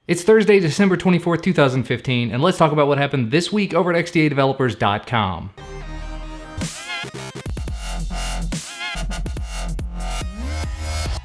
It's Thursday, December 24th, 2015, and let's talk about what happened this week over at xdadevelopers.com.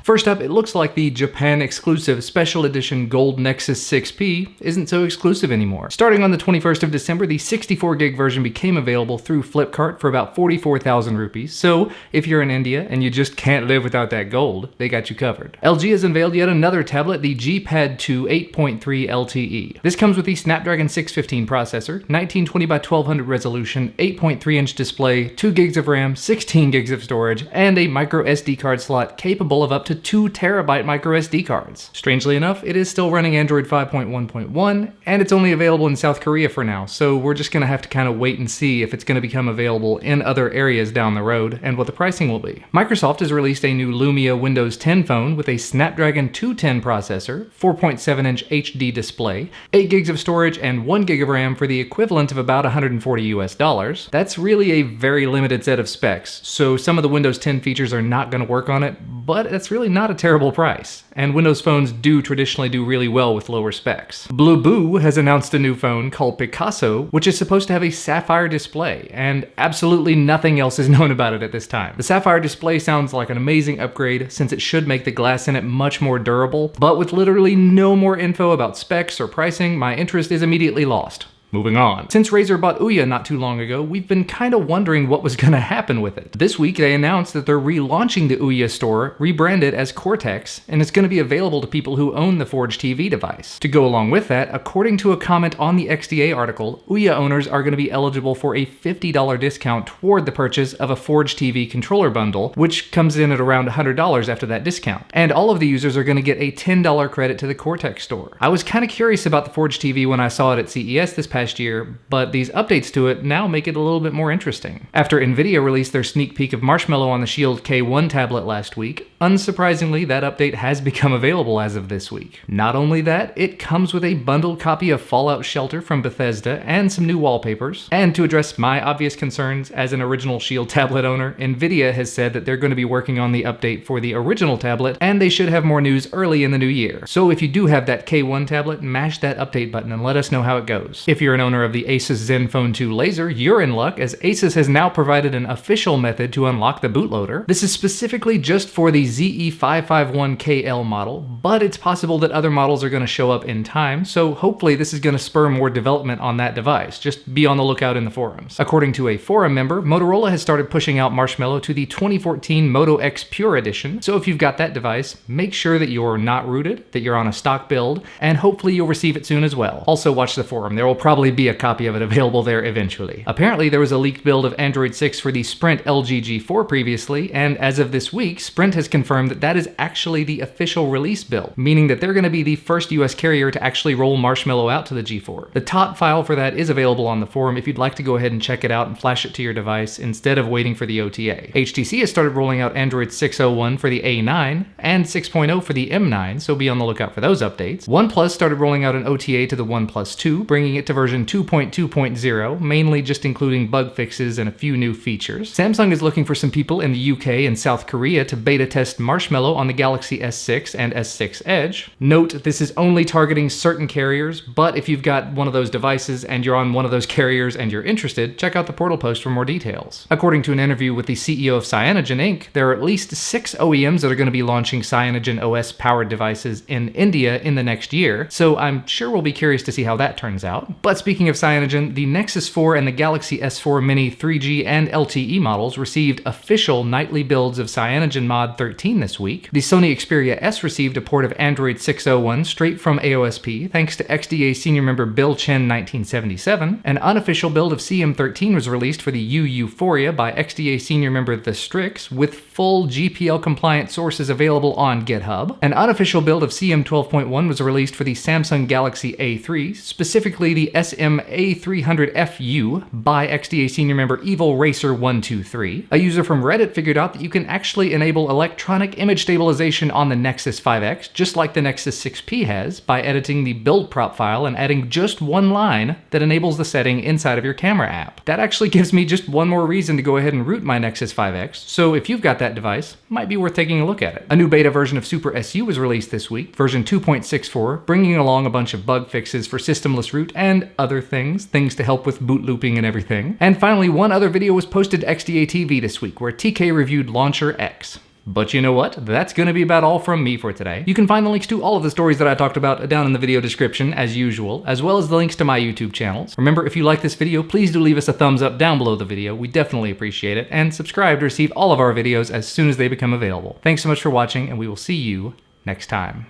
First up, it looks like the Japan-exclusive Special Edition Gold Nexus 6P isn't so exclusive anymore. Starting on the 21st of December, the 64GB version became available through Flipkart for about 44,000 rupees, so if you're in India and you just can't live without that gold, they got you covered. LG has unveiled yet another tablet, the G Pad 2 8.3 LTE. This comes with the Snapdragon 615 processor, 1920 by 1200 resolution, 8.3-inch display, 2GB of RAM, 16GB of storage, and a micro SD card slot capable of up to 2TB micro SD cards. Strangely enough, it is still running Android 5.1.1, and it's only available in South Korea for now, so we're just gonna have to kind of wait and see if it's gonna become available in other areas down the road, and what the pricing will be. Microsoft has released a new Lumia Windows 10 phone with a Snapdragon 210 processor, 4.7-inch HD display, 8GB of storage, and 1GB of RAM for the equivalent of about $140 US. That's really a very limited set of specs, so some of the Windows 10 features are not gonna work on it, but that's really not a terrible price, and Windows phones do traditionally do really well with lower specs. Blueboo has announced a new phone called Picasso, which is supposed to have a sapphire display, and absolutely nothing else is known about it at this time. The sapphire display sounds like an amazing upgrade since it should make the glass in it much more durable, but with literally no more info about specs or pricing, my interest is immediately lost. Moving on. Since Razer bought OUYA not too long ago, we've been kind of wondering what was going to happen with it. This week, they announced that they're relaunching the OUYA store, rebranded as Cortex, and it's going to be available to people who own the Forge TV device. To go along with that, according to a comment on the XDA article, OUYA owners are going to be eligible for a $50 discount toward the purchase of a Forge TV controller bundle, which comes in at around $100 after that discount. And all of the users are going to get a $10 credit to the Cortex store. I was kind of curious about the Forge TV when I saw it at CES this past year, but these updates to it now make it a little bit more interesting. After Nvidia released their sneak peek of Marshmallow on the Shield K1 tablet last week, unsurprisingly, that update has become available as of this week. Not only that, it comes with a bundled copy of Fallout Shelter from Bethesda and some new wallpapers. And to address my obvious concerns as an original Shield tablet owner, Nvidia has said that they're going to be working on the update for the original tablet, and they should have more news early in the new year. So if you do have that K1 tablet, mash that update button and let us know how it goes. If you're an owner of the Asus Zenfone 2 Laser, you're in luck, as Asus has now provided an official method to unlock the bootloader. This is specifically just for the ZE551KL model, but it's possible that other models are going to show up in time, so hopefully this is going to spur more development on that device. Just be on the lookout in the forums. According to a forum member, Motorola has started pushing out Marshmallow to the 2014 Moto X Pure Edition, so if you've got that device, make sure that you're not rooted, that you're on a stock build, and hopefully you'll receive it soon as well. Also watch the forum, there will probably be a copy of it available there eventually. Apparently there was a leaked build of Android 6 for the Sprint LG G4 previously, and as of this week, Sprint has confirmed that that is actually the official release build, meaning that they're going to be the first US carrier to actually roll Marshmallow out to the G4. The top file for that is available on the forum if you'd like to go ahead and check it out and flash it to your device instead of waiting for the OTA. HTC has started rolling out Android 6.01 for the A9 and 6.0 for the M9, so be on the lookout for those updates. OnePlus started rolling out an OTA to the OnePlus 2, bringing it to version 2.2.0, mainly just including bug fixes and a few new features. Samsung is looking for some people in the UK and South Korea to beta test Marshmallow on the Galaxy S6 and S6 Edge. Note, this is only targeting certain carriers, but if you've got one of those devices and you're on one of those carriers and you're interested, check out the portal post for more details. According to an interview with the CEO of Cyanogen Inc., there are at least 6 OEMs that are going to be launching CyanogenOS powered devices in India in the next year, so I'm sure we'll be curious to see how that turns out. But speaking of Cyanogen, the Nexus 4 and the Galaxy S4 Mini 3G and LTE models received official nightly builds of Cyanogen Mod 13 this week. The Sony Xperia S received a port of Android 6.01 straight from AOSP thanks to XDA senior member Bill Chen 1977. An unofficial build of CM13 was released for the Euphoria by XDA senior member The Strix, with full GPL compliant sources available on GitHub. An unofficial build of CM12.1 was released for the Samsung Galaxy A3, specifically the SMA300FU by XDA senior member Evil Racer 123. A user from Reddit figured out that you can actually enable electronic image stabilization on the Nexus 5X, just like the Nexus 6P has, by editing the build prop file and adding just one line that enables the setting inside of your camera app. That actually gives me just one more reason to go ahead and root my Nexus 5X, so if you've got that device, might be worth taking a loop at it. A new beta version of Super SU was released this week, version 2.64, bringing along a bunch of bug fixes for systemless root and other things to help with boot looping and everything. And finally, one other video was posted to XDA TV this week, where TK reviewed Launcher X. But you know what? That's going to be about all from me for today. You can find the links to all of the stories that I talked about down in the video description, as usual, as well as the links to my YouTube channels. Remember, if you like this video, please do leave us a thumbs up down below the video. We definitely appreciate it. And subscribe to receive all of our videos as soon as they become available. Thanks so much for watching, and we will see you next time.